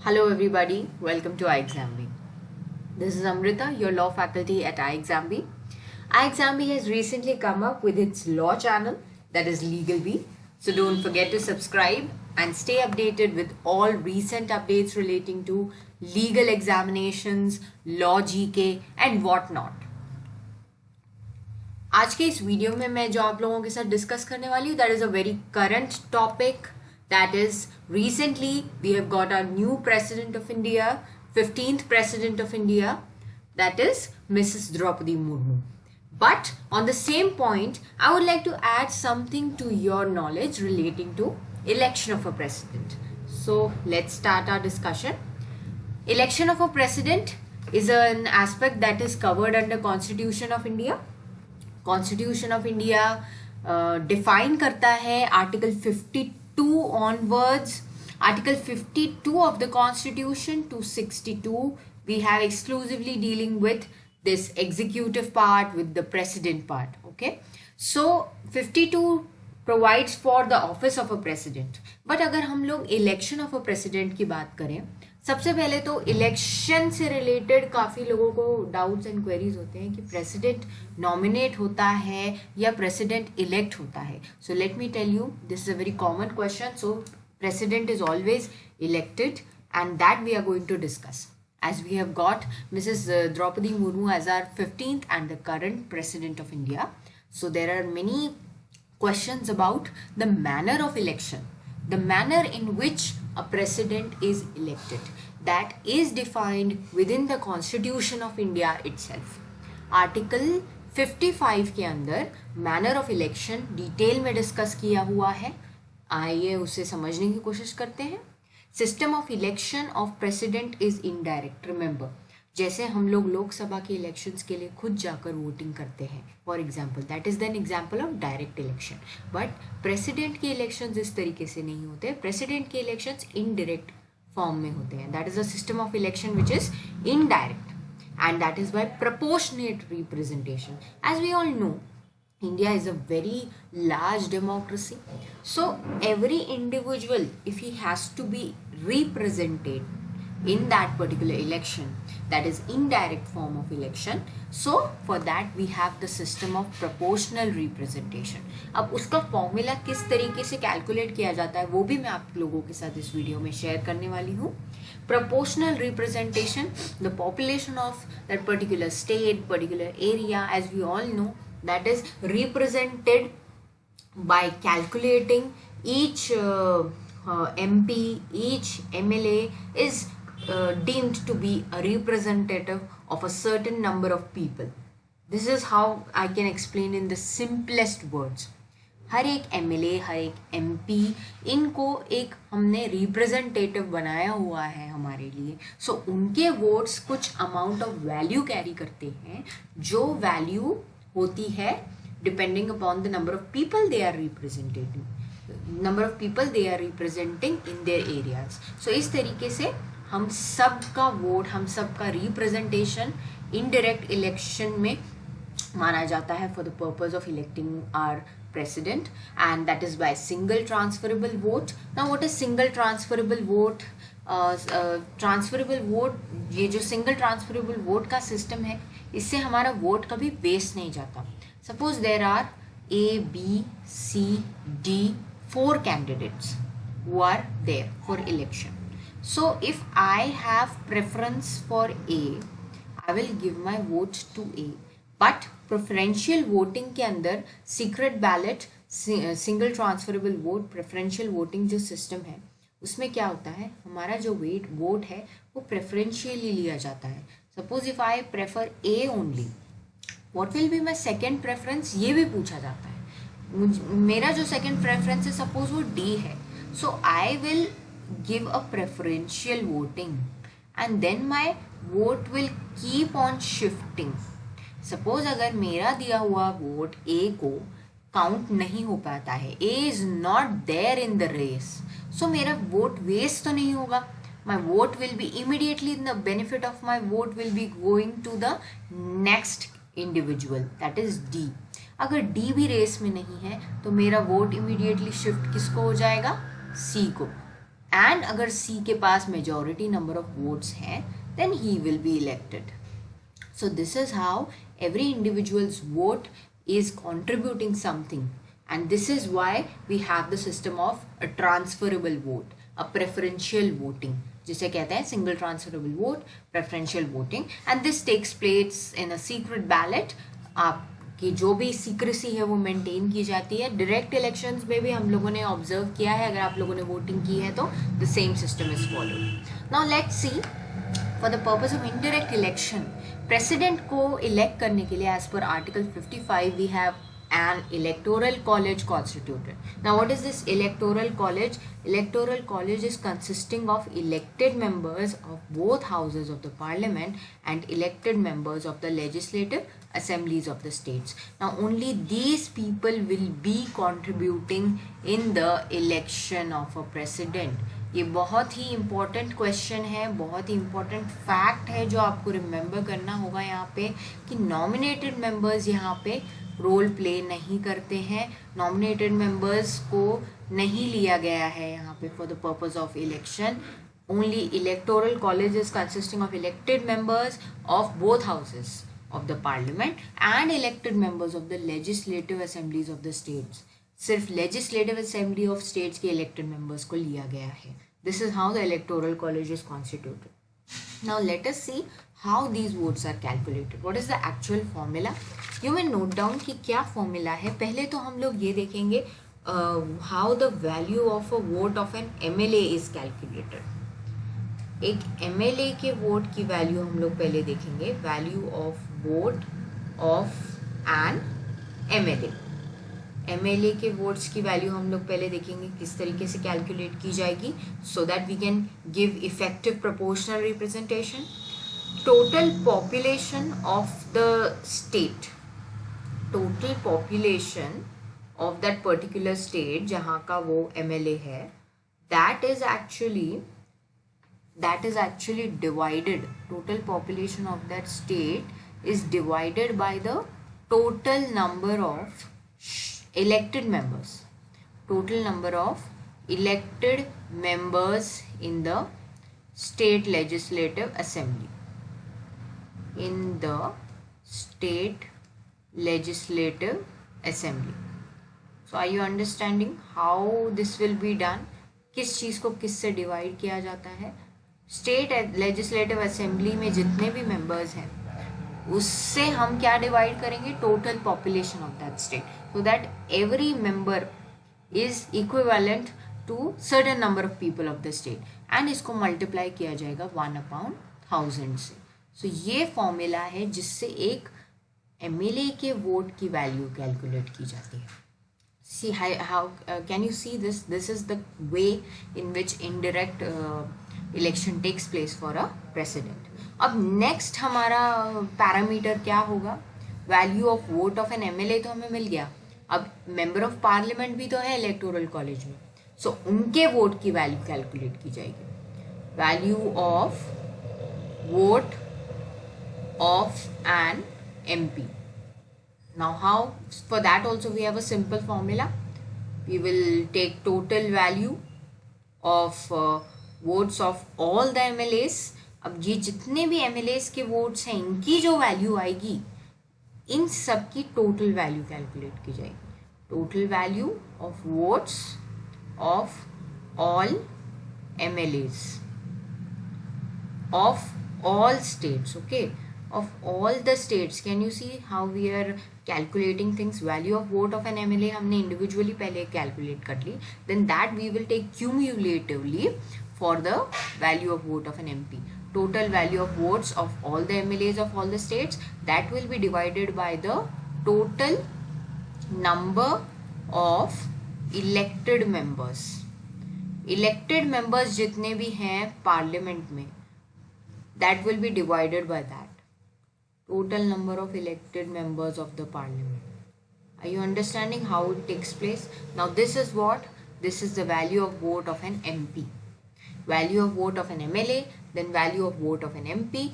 Hello everybody, welcome to iExamB. This is Amrita, your law faculty at iExamB. iExamB has recently come up with its law channel, that is LegalB. So don't forget to subscribe and stay updated with all recent updates relating to legal examinations, law GK and whatnot. आज के इस video में मैं जो आप लोगों के साथ डिस्कस करने वाली हूँ that is a very current topic. That is, recently we have got our new president of India, 15th president of India, that is Mrs. Draupadi Murmu. But on the same point, I would like to add something to your knowledge relating to election of a president. So let's start our discussion. Election of a president is an aspect that is covered under Constitution of India. Constitution of India define करता है Article 52 onwards. Article 52 of the Constitution to 62 we have exclusively dealing with this executive part, with the president part. Okay, so 52 provides for the office of a president. But अगर हम लोग election of a president की बात करें, सबसे पहले तो election से रिलेटेड काफ़ी लोगों को डाउट्स एंड क्वेरीज होते हैं कि प्रेसिडेंट नॉमिनेट होता है या प्रेसिडेंट इलेक्ट होता है. So let me tell you, this is a very common question. So president is always elected and that we are going to discuss as we have got Mrs. Draupadi Murmu as our 15th and the current president of India. So there are many questions about the manner of election, the manner in which a president is elected, that is defined within the Constitution of India itself. Article 55 के अंदर manner of election detail में discuss किया हुआ है. आइए उसे समझने की कोशिश करते हैं. System of election of president is indirect. Remember, जैसे हम लोग लोकसभा के इलेक्शंस के लिए खुद जाकर वोटिंग करते हैं, for example, that is then example of direct election. But president के इलेक्शंस इस तरीके से नहीं होते. प्रेसिडेंट के इलेक्शंस इनडायरेक्ट फॉर्म में होते हैं. That is a system of election which is indirect and that is by proportionate representation. As we all know, India is a very large democracy. So every individual, if he has to be represented in that particular election, that is indirect form of election, so for that we have the system of proportional representation. अब उसका formula किस तरीके से calculate किया जाता है वो भी मैं आप लोगों के साथ इस वीडियो में शेयर करने वाली हूँ. Proportional representation, the population of that particular state, particular area, as we all know, that is represented by calculating each MP, each MLA is deemed to be a representative of a certain number of people. This is how I can explain in the simplest words. हर एक MLA, हर एक MP, इनको एक हमने representative बनाया हुआ है हमारे लिए. सो उनके वोट्स कुछ अमाउंट ऑफ वैल्यू कैरी करते हैं, जो वैल्यू होती है depending upon the number of people they are representing, number of people they are representing in their areas. So इस तरीके से हम सब का वोट, हम सब का रिप्रेजेंटेशन इनडायरेक्ट इलेक्शन में माना जाता है for the purpose of electing our president, and that is by single transferable vote. Now what is single transferable vote? Transferable vote, ये जो single transferable vote का system है, इससे हमारा वोट कभी वेस्ट नहीं जाता. Suppose there are A, B, C, D, 4 candidates who are there for election. So if I have preference for A, I will give my vote to A. But preferential voting के अंदर secret ballot, single transferable vote, preferential voting जो system है उसमें क्या होता है, हमारा जो वोट है वो प्रेफरेंशियली लिया जाता है. Suppose if I prefer A only, what will be my second preference, ये भी पूछा जाता है. मेरा जो सेकेंड प्रेफरेंस है सपोज वो डी है, so I will give a preferential voting and then my vote will keep on shifting. Suppose अगर मेरा दिया हुआ वोट ए को काउंट नहीं हो पाता है, A is not there in the race, so मेरा वोट वेस्ट तो नहीं होगा. My vote will be immediately, the benefit of my vote will be going to the next individual, that is D. अगर D भी race में नहीं है तो मेरा वोट इमीडिएटली शिफ्ट किसको हो जाएगा, सी को. एंड अगर सी के पास मेजॉरिटी नंबर ऑफ वोट्स हैं then he will be elected. So this is how every individual's vote is contributing something, and this is why we have the system of a transferable vote, a preferential voting, जिसे कहते हैं single transferable vote, preferential voting, and this takes place in a secret ballot. आपकी जो भी secrecy है वो maintain की जाती है. Direct elections में भी हम लोगों ने observe किया है, अगर आप लोगों ने voting की है तो the same system is followed. Now let's see, for the purpose of indirect election, president को इलेक्ट करने के लिए as per article 55 we have an electoral college constituted. Now what is this electoral college? Electoral college is consisting of elected members of both houses of the parliament and elected members of the legislative assemblies of the states. Now only these people will be contributing in the election of a president. ये बहुत ही important question है, बहुत ही important fact है जो आपको remember करना होगा यहाँ पे, कि नॉमिनेटेड मेंबर्स यहाँ पे रोल प्ले नहीं करते हैं. नॉमिनेटेड मेंबर्स को नहीं लिया गया है यहाँ पे for the purpose of election. Only electoral college is consisting of elected members of both houses of the parliament and elected members of the legislative assemblies of the states. सिर्फ legislative assembly of states के elected members को लिया गया है. This is how the electoral college is constituted. Now let us see how these votes are calculated. What is the actual formula? You may note down कि क्या formula है. पहले तो हम लोग ये देखेंगे how the value of a vote of an MLA is calculated. एक MLA के वोट की वैल्यू हम लोग पहले देखेंगे. Value of vote of an MLA. MLA के वोट्स की वैल्यू हम लोग पहले देखेंगे किस तरीके से कैलकुलेट की जाएगी, so that we can give effective proportional representation. Total population of the state, total population of that particular state जहाँ का वो MLA है, that is actually divided. Total population of that state is divided by the total number of elected members. Total number of elected members in the state legislative assembly. In the state legislative assembly. So are you understanding how this will be done? किस चीज़ को किस से divide किया जाता है? State legislative assembly में जितने भी मेंबर्स हैं उससे हम क्या डिवाइड करेंगे? Total population of that state, so that every member is equivalent to certain number of people of the state, and इसको मल्टीप्लाई किया जाएगा 1/1000 से. सो ये फॉर्मूला है जिससे एक MLA के वोट की वैल्यू कैलकुलेट की जाती है. See how can you see this? This is the way in which indirect election takes place for a president. अब next हमारा पैरामीटर क्या होगा? Value of vote of an MLA तो हमें मिल गया. अब मेंबर ऑफ पार्लियामेंट भी तो है इलेक्टोरल कॉलेज में, सो उनके वोट की वैल्यू कैलकुलेट की जाएगी. Value of vote of an MP. Now how? For that also we have a simple formula. We will take total value of votes of all the MLAs. अब ये जितने भी MLAs के votes हैं इनकी जो वैल्यू आएगी, इन सब की टोटल वैल्यू कैलकुलेट की जाएगी. Total value of votes of all MLAs of all states. Okay, of all the states. Can you see how we are calculating things? Value of vote of an MLA हमने individually पहले calculate कर ली, then that we will take cumulatively for the value of vote of an MP. Total value of votes of all the MLAs of all the states, that will be divided by the total number of elected members. Elected members जितने भी हैं parliament में, that will be divided by that. Total number of elected members of the parliament. Are you understanding how it takes place? Now this is what? This is the value of vote of an MP. Value of vote of an MLA, then value of vote of an MP.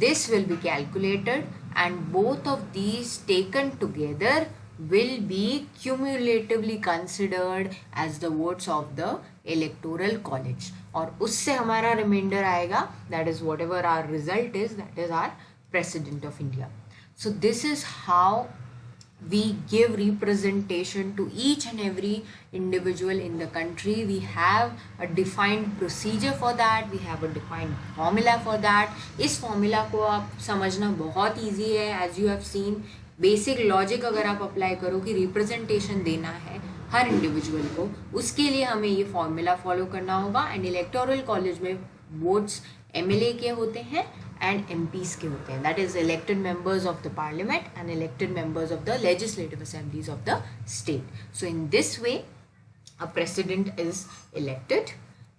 This will be calculated, and both of these taken together will be cumulatively considered as the votes of the electoral college, और उससे हमारा reminder आएगा, that is whatever our result is, that is our president of India. So this is how we give representation to each and every individual in the country. We have a defined procedure for that, we have a defined formula for that. इस formula को आप समझना बहुत easy है. as you have seen, basic logic अगर आप apply करो कि representation देना है हर individual को, उसके लिए हमें ये formula follow करना होगा. and electoral college में votes MLA के होते हैं and MPs के होते हैं, that is elected members of the parliament and elected members of the legislative assemblies of the state. So in this way a president is elected,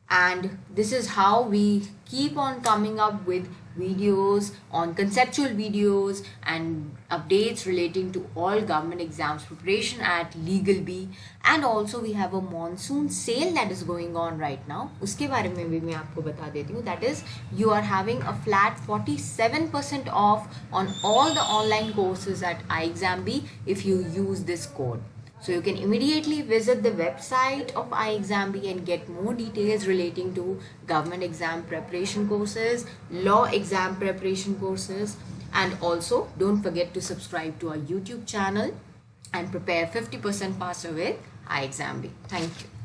and this is how we keep on coming up with videos on conceptual videos and updates relating to all government exams preparation at Legal B. And also we have a monsoon sale that is going on right now, उसके बारे में भी मैं आपको बता देती हूँ. that is, you are having a flat 47% off on all the online courses at iExamB if you use this code. So you can immediately visit the website of iExamB and get more details relating to government exam preparation courses, law exam preparation courses, and also don't forget to subscribe to our YouTube channel and prepare 50% faster with iExamB. Thank you.